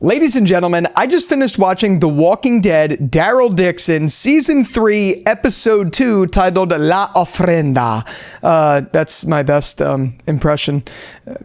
Ladies and gentlemen, I just finished watching The Walking Dead Daryl Dixon Season 3, Episode 2, titled La Ofrenda. That's my best impression.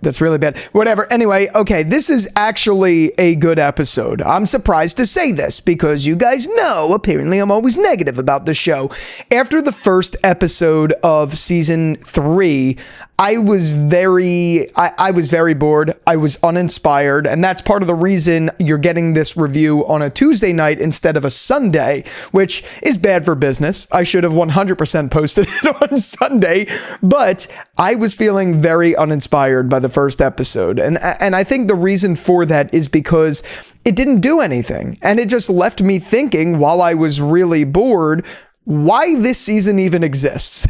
That's really bad. Whatever. Anyway, okay, this is actually a good episode. I'm surprised to say this because you guys know, apparently I'm always negative about the show. After the first episode of Season 3, I was very bored. I was uninspired, and that's part of the reason you're getting this review on a Tuesday night instead of a Sunday, which is bad for business. I should have 100% posted it on Sunday, but I was feeling very uninspired by the first episode, and I think the reason for that is because it didn't do anything, and it just left me thinking while I was really bored why this season even exists.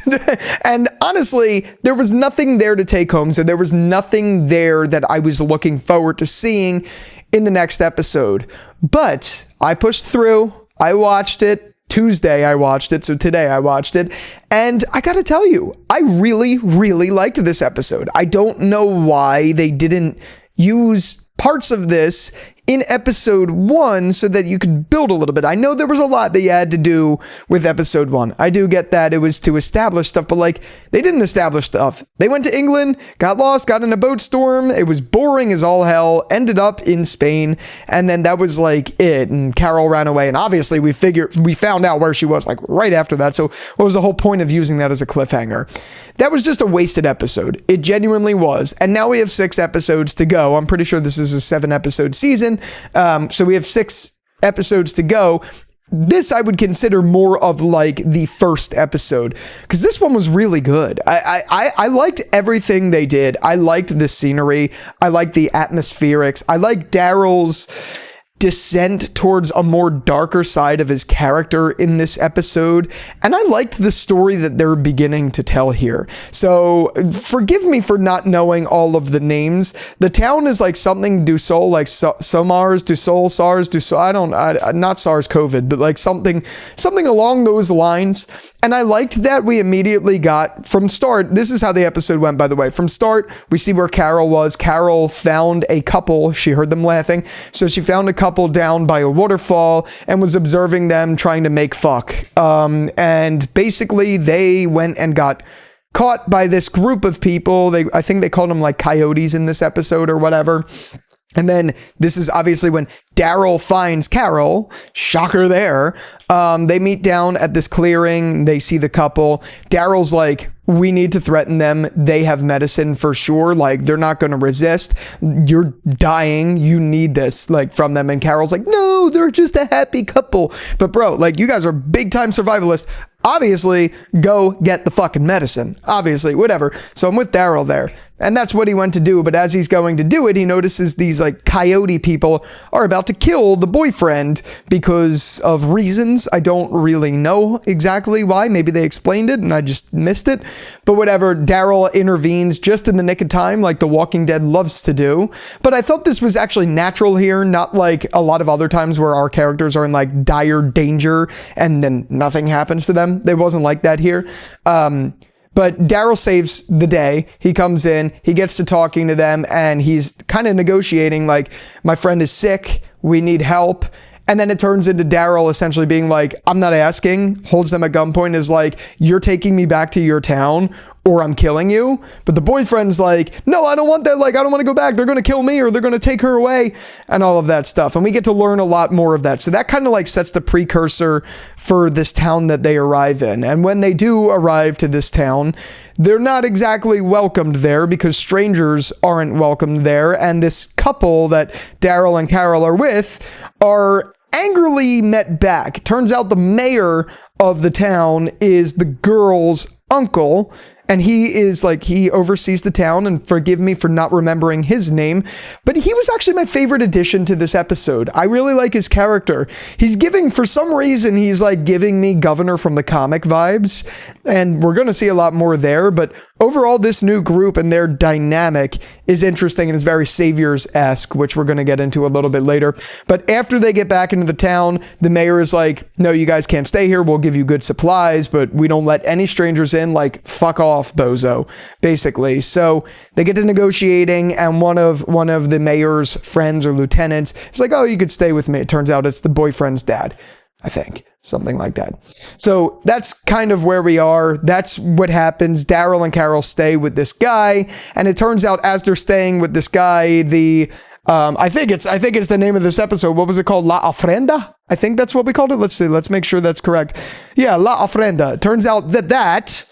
And honestly, there was nothing there to take home, so there was nothing there that I was looking forward to seeing in the next episode. But I pushed through, I watched it. Tuesday I watched it, so today I watched it, and I gotta tell you, I really, really liked this episode. I don't know why they didn't use parts of this in episode 1 so that you could build a little bit. I know there was a lot that you had to do with episode 1. I do get that it was to establish stuff, but like they didn't establish stuff. They went to England, got lost, got in a boat storm. It was boring as all hell, ended up in Spain, and then that was like it. And Carol ran away, and obviously we found out where she was like right after that. So what was the whole point of using that as a cliffhanger? That was just a wasted episode. It genuinely was. And now we have 6 episodes to go. I'm pretty sure this is a 7-episode season. So we have 6 episodes to go. This I would consider more of like the first episode, because this one was really good. I liked everything they did. I liked the scenery. I liked the atmospherics. I liked Daryl's descent towards a more darker side of his character in this episode, and I liked the story that they're beginning to tell here. So forgive me for not knowing all of the names. The town is like something Dusol, like Somars, Dusol, SARS, Dusol, not SARS-CoV, but like something along those lines. And I liked that we immediately got from start. This is how the episode went, by the way. From start, we see where Carol was. Carol found a couple. She heard them laughing. So she found a couple down by a waterfall and was observing them trying to make fuck. And basically they went and got caught by this group of people. I think they called them like coyotes in this episode or whatever. And then this is obviously when Daryl finds Carol. Shocker there. They meet down at this clearing. They see the couple. Daryl's like, we need to threaten them. They have medicine for sure. Like, they're not going to resist. You're dying. You need this, like, from them. And Carol's like, no, they're just a happy couple. But bro, like, you guys are big time survivalists. Obviously, go get the fucking medicine. Obviously, whatever. So I'm with Daryl there. And that's what he went to do. But as he's going to do it, he notices these like coyote people are about to kill the boyfriend because of reasons. I don't really know exactly why. Maybe they explained it and I just missed it. But whatever, Daryl intervenes just in the nick of time like The Walking Dead loves to do. But I thought this was actually natural here, not like a lot of other times where our characters are in like dire danger and then nothing happens to them. It wasn't like that here. But Daryl saves the day. He comes in, he gets to talking to them, and he's kind of negotiating like, my friend is sick, we need help. And then it turns into Daryl essentially being like, I'm not asking, holds them at gunpoint, is like, you're taking me back to your town or I'm killing you. But the boyfriend's like, no, I don't want that. Like, I don't want to go back. They're going to kill me or they're going to take her away and all of that stuff. And we get to learn a lot more of that. So that kind of like sets the precursor for this town that they arrive in. And when they do arrive to this town, they're not exactly welcomed there because strangers aren't welcomed there. And this couple that Daryl and Carol are with are angrily met back. Turns out the mayor of the town is the girl's uncle, and he is like, he oversees the town, and forgive me for not remembering his name, but he was actually my favorite addition to this episode. I really like his character. He's giving, for some reason, he's like giving me Governor from the comic vibes, and we're going to see a lot more there, but overall, this new group and their dynamic is interesting and it's very Saviors-esque, which we're going to get into a little bit later. But after they get back into the town, the mayor is like, no, you guys can't stay here. We'll give you good supplies, but we don't let any strangers in. Like, fuck off. off bozo, basically. So they get to negotiating, and one of the mayor's friends or lieutenants is like, oh, you could stay with me. It turns out it's the boyfriend's dad, I think. Something like that. So that's kind of where we are. That's what happens. Daryl and Carol stay with this guy, and it turns out as they're staying with this guy, I think it's the name of this episode. What was it called? La Ofrenda? I think that's what we called it. Let's see. Let's make sure that's correct. Yeah, La Ofrenda. It turns out that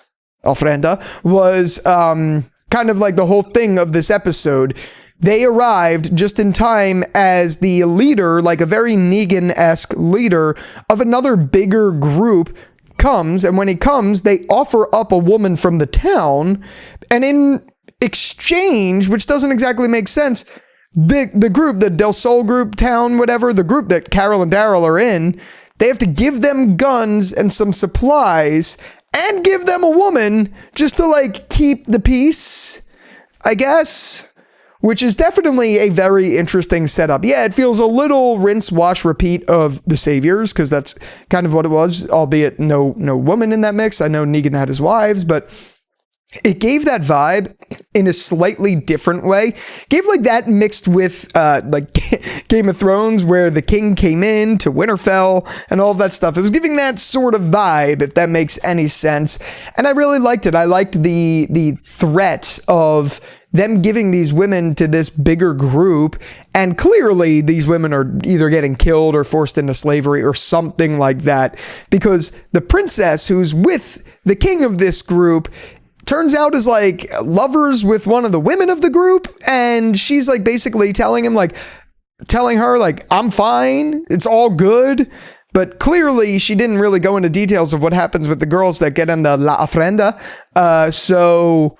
Ofrenda was kind of like the whole thing of this episode. They arrived just in time as the leader, like a very Negan-esque leader of another bigger group, comes. And when he comes, they offer up a woman from the town. And in exchange, which doesn't exactly make sense, the group, the Del Sol group, town, whatever, the group that Carol and Daryl are in, they have to give them guns and some supplies and give them a woman just to like keep the peace, I guess. Which is definitely a very interesting setup. Yeah, it feels a little rinse, wash, repeat of The Saviors, because that's kind of what it was, albeit no woman in that mix. I know Negan had his wives, but it gave that vibe in a slightly different way. Gave like that mixed with like Game of Thrones, where the king came in to Winterfell and all of that stuff. It was giving that sort of vibe, if that makes any sense. And I really liked it. I liked the threat of them giving these women to this bigger group, and clearly these women are either getting killed or forced into slavery or something like that, because the princess who's with the king of this group turns out is like lovers with one of the women of the group, and she's like basically telling her like, I'm fine, it's all good. But clearly she didn't really go into details of what happens with the girls that get in the La Ofrenda. So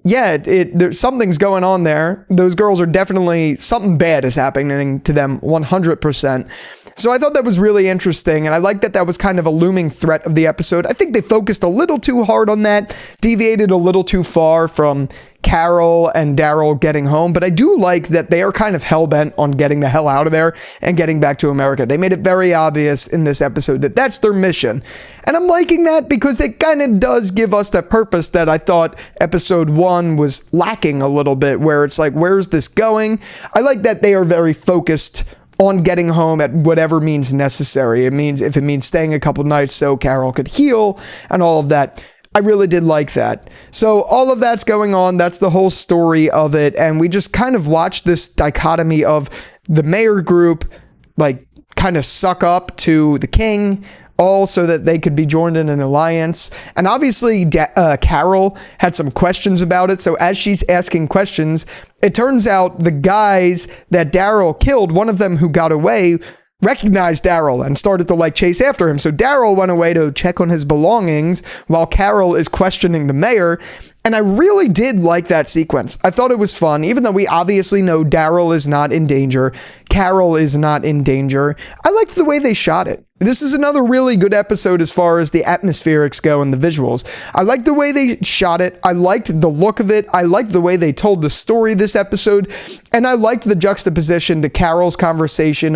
yeah, there's something's going on there. Those girls are definitely, something bad is happening to them 100%. So I thought that was really interesting, and I like that was kind of a looming threat of the episode. I think they focused a little too hard on that, deviated a little too far from Carol and Daryl getting home, but I do like that they are kind of hell-bent on getting the hell out of there and getting back to America. They made it very obvious in this episode that that's their mission, and I'm liking that because it kind of does give us that purpose that I thought episode 1 was lacking a little bit, where it's like, where's this going? I like that they are very focused on getting home at whatever means necessary. If it means staying a couple nights so Carol could heal and all of that. I really did like that. So all of that's going on. That's the whole story of it. And we just kind of watch this dichotomy of the mayor group, like, kind of suck up to the king, all so that they could be joined in an alliance. And obviously, Carol had some questions about it. So as she's asking questions, it turns out the guys that Daryl killed, one of them who got away, recognized Daryl and started to like chase after him. So Daryl went away to check on his belongings while Carol is questioning the mayor. And I really did like that sequence. I thought it was fun, even though we obviously know Daryl is not in danger. Carol is not in danger. I liked the way they shot it. This is another really good episode as far as the atmospherics go and the visuals. I liked the way they shot it. I liked the look of it. I liked the way they told the story this episode. And I liked the juxtaposition to Carol's conversation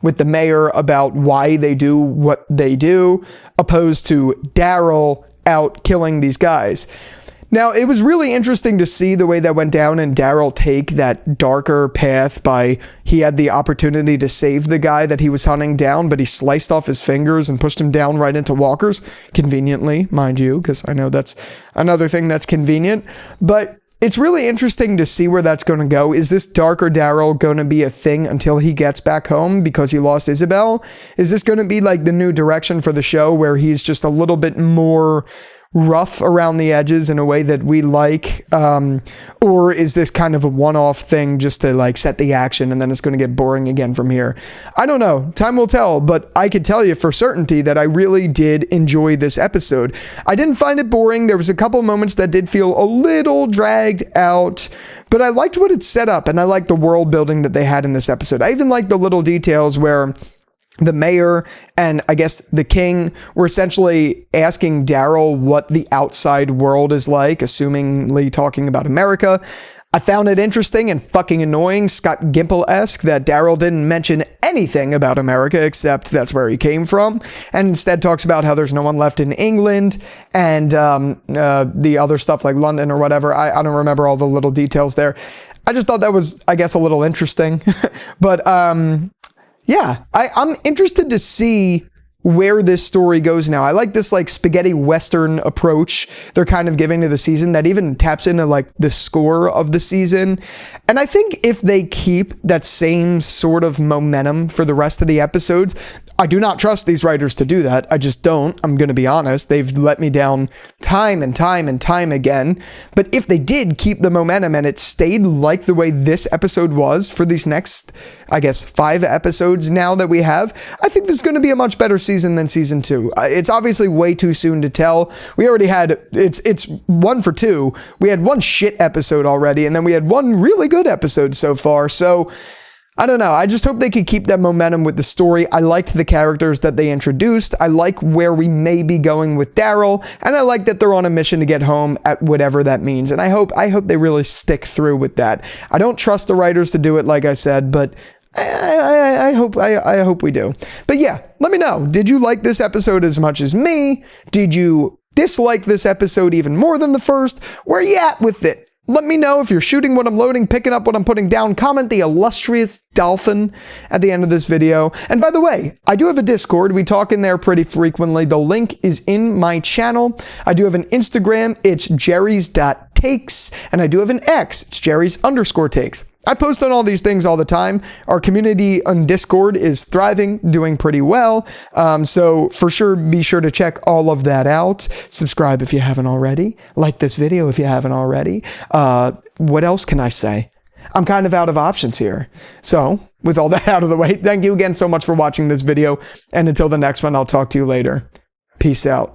with the mayor about why they do what they do, opposed to Daryl out killing these guys. Now, it was really interesting to see the way that went down and Daryl take that darker path he had the opportunity to save the guy that he was hunting down, but he sliced off his fingers and pushed him down right into walkers, conveniently, mind you, because I know that's another thing that's convenient. But it's really interesting to see where that's going to go. Is this darker Daryl going to be a thing until he gets back home because he lost Isabel? Is this going to be like the new direction for the show where he's just a little bit more rough around the edges in a way that we like, or is this kind of a one-off thing just to like set the action and then it's going to get boring again from here? I don't know. Time will tell, but I could tell you for certainty that I really did enjoy this episode. I didn't find it boring. There was a couple moments that did feel a little dragged out, but I liked what it set up and I liked the world building that they had in this episode. I even liked the little details where the mayor and I guess the king were essentially asking Daryl what the outside world is like, assumingly talking about America. I found it interesting and fucking annoying, Scott Gimple-esque, that Daryl didn't mention anything about America except that's where he came from, and instead talks about how there's no one left in England and the other stuff like London or whatever. I don't remember all the little details there. I just thought that was, I guess, a little interesting. But yeah, I'm interested to see where this story goes now. I like this like spaghetti western approach they're kind of giving to the season that even taps into like the score of the season. And I think if they keep that same sort of momentum for the rest of the episodes, I do not trust these writers to do that. I just don't. I'm going to be honest. They've let me down time and time and time again. But if they did keep the momentum and it stayed like the way this episode was for these next, I guess, 5 episodes now that we have, I think this is going to be a much better season than season 2. It's obviously way too soon to tell. We already had, it's 1 for 2. We had 1 shit episode already, and then we had 1 really good episode so far. So I don't know. I just hope they could keep that momentum with the story. I liked the characters that they introduced. I like where we may be going with Daryl, and I like that they're on a mission to get home at whatever that means. And I hope they really stick through with that. I don't trust the writers to do it, like I said, but I hope we do. But yeah, let me know. Did you like this episode as much as me? Did you dislike this episode even more than the first? Where you at with it? Let me know if you're shooting what I'm loading, picking up what I'm putting down. Comment the illustrious dolphin at the end of this video. And by the way, I do have a Discord. We talk in there pretty frequently. The link is in my channel. I do have an Instagram. It's jerry's.takes. And I do have an X. It's jerry's_takes. I post on all these things all the time. Our community on Discord is thriving, doing pretty well. So for sure, be sure to check all of that out. Subscribe if you haven't already. Like this video if you haven't already. What else can I say? I'm kind of out of options here. So with all that out of the way, thank you again so much for watching this video. And until the next one, I'll talk to you later. Peace out.